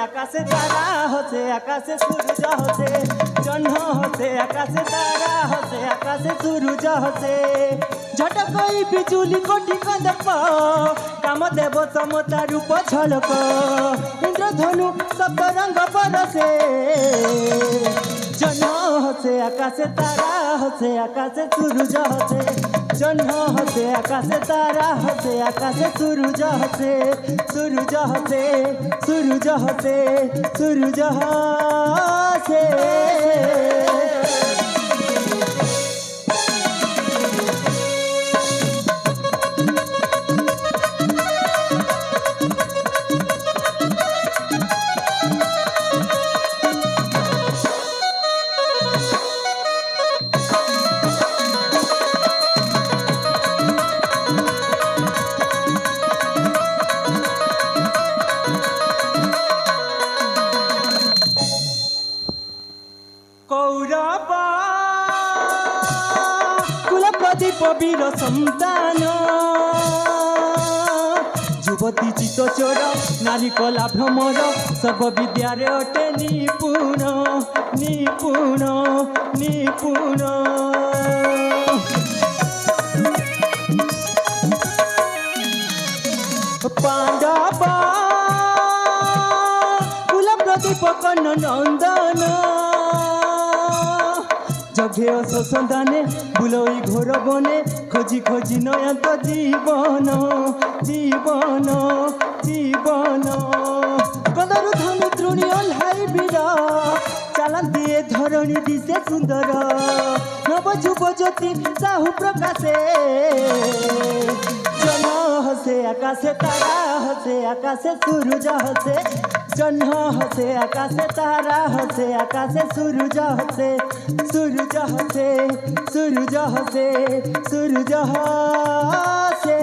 আকাশে তারা হসে আকাশে সূর্য হসে জহ্ন হসে আকাশে তারা হসে আকাশে সূর্য হসে ঝটকই বিজুলি কোটি কন্দপ কামদেব সমতা রূপ ঝলক ইন্দ্রধনু সপ্ত রঙ্গ বরসে জহ্ন হসে আকাশে তারা হসে আকাশে সূর্য হসে জহ্ন হসে আকাশে তারা হসে আকাশে সূর্য হসে সূর্য হসে সূর্য হসে সূর্য হসে কৌরব কুলপ্রদীপ বীর সন্তান যুবতী চিতচোর নারী কলা ভ্রমর সর্ববিদ্যারে অটে নিপুণ নিপুণ নিপুণ পাণ্ডব কুলপ্রদীপ কর্ণ নন্দন যজ্ঞেয় সন্ধানে বুলই ঘোর বনে খোঁজি খোঁজি নয়ন্ত জীবন জীবন জীবন কদরু ধনু দ্রুণী ওল্হাই বীর চালান্তি এ ধরণী দিশে সুন্দর নব যুব জ্যোতি সাহু প্রকাশে জহ্ন হসে আকাশে তারা হসে আকাশে সূর্য হসে জহ্ন হসে আকাশে তারা হসে আকাশে সূর্য হসে সূর্য হসে সূর্য হসে সূর্য হসে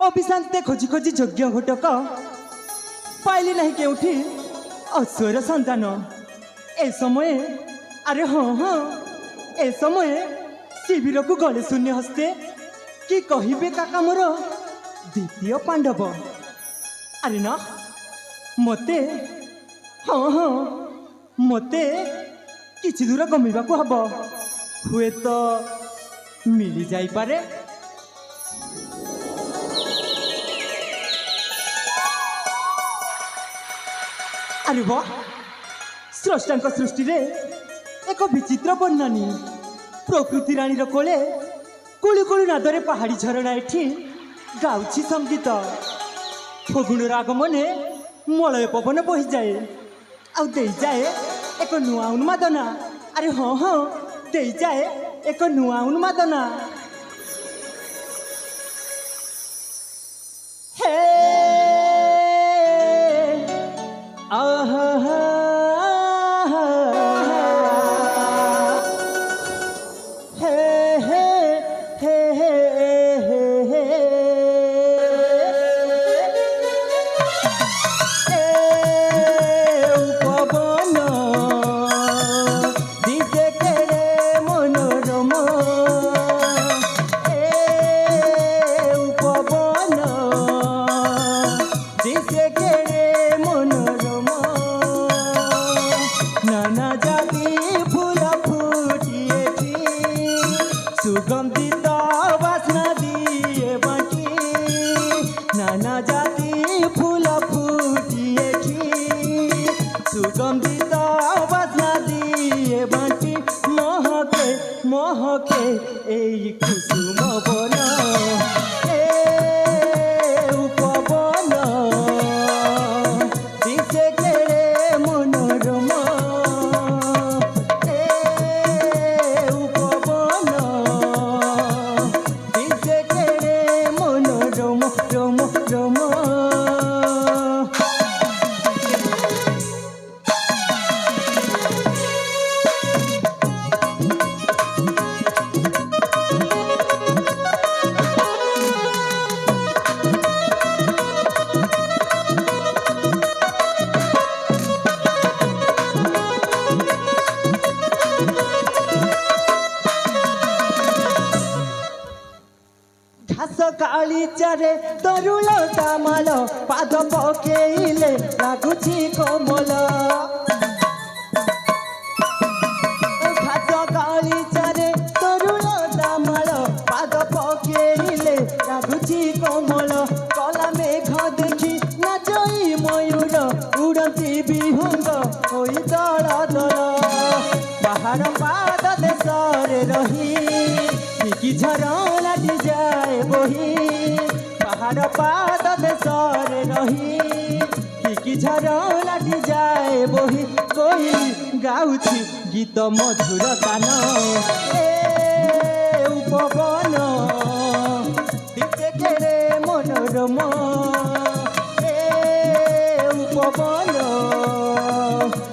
অবিশান্তে খোঁজি খোঁজি যজ্ঞ ঘটক পাইলি না কেউঠি অশ্বর সন্তান এ সময়ে আরে হ্যাঁ এ সময়ে শিবিরকু গলে শূন্য হস্তে কি কহিবে কাকা মোর দ্বিতীয় পাণ্ডব আরে না মতে হ্যাঁ মতে কিছু দূর গমিবাকু হব হুয়েত মিলি যাইপারে আরে বাহ স্রষ্টাঙ্ক সৃষ্টিরে এক বিচিত্র বর্ଣ୍ଣনী প্রকৃতি রানীর কোলে কুলু কুলু নাদরে পাহাড়ি ঝরଣା এଠି গাউছি সঙ্গীত ফগুণর আগমনে মলয় পবন বহিଯାଏ ଆଉ ଦେଇଯାଏ ଏକ ନୂଆ ଉନ୍ମାଦନା ଆରେ ହଁ ହଁ ଦେଇଯାଏ ଏକ ନୂଆ ଉନ୍ମାଦନା ହେ আহা হে হে হে হে হে পবন দিতে কেড়ে মনোরম रोम रोम काली चारे तरुल दामाल पाद पकेइले लागुछि कोमल घास काली चारे तरुल दामाल पाद पकेइले लागुछि कोमल कला मेघ देखि नाचई मयूर उड़ती विहंग होई दल दल पहाड़ पाद देशरे रही कि झरना जाए बही पहाड़ पाद देशरे रही कि झरना जाए बही कोई गाउछि गीत मधुर कान ए उपवन दिखे केरे मनोरम ए उपवन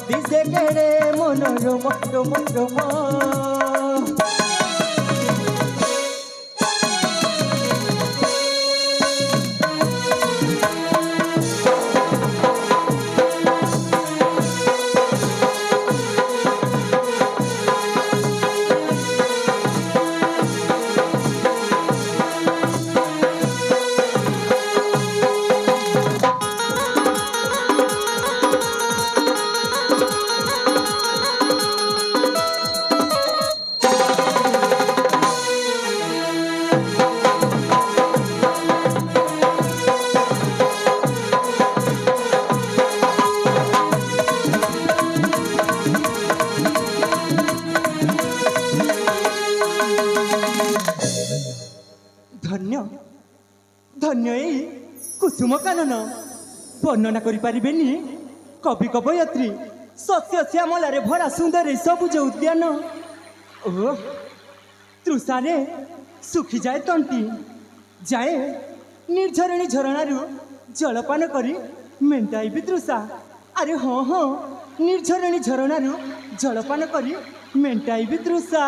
दिखे केरे मनोरम रोम रोम धन्य धन्य एई कुसुम कानन वर्णना करि पारिबेनी कवि कवयत्री सस्य श्यामलारे भरा सुंदर सबुज उद्यान ओ तृषारे सुखी जाए तंटी जाए निर्झरणी झरणारू जलपान करी मेंटाई भी तृषा अरे हाँ हाँ निर्झरणी झरणारू जलपान करी मेंटाई भी तृषा।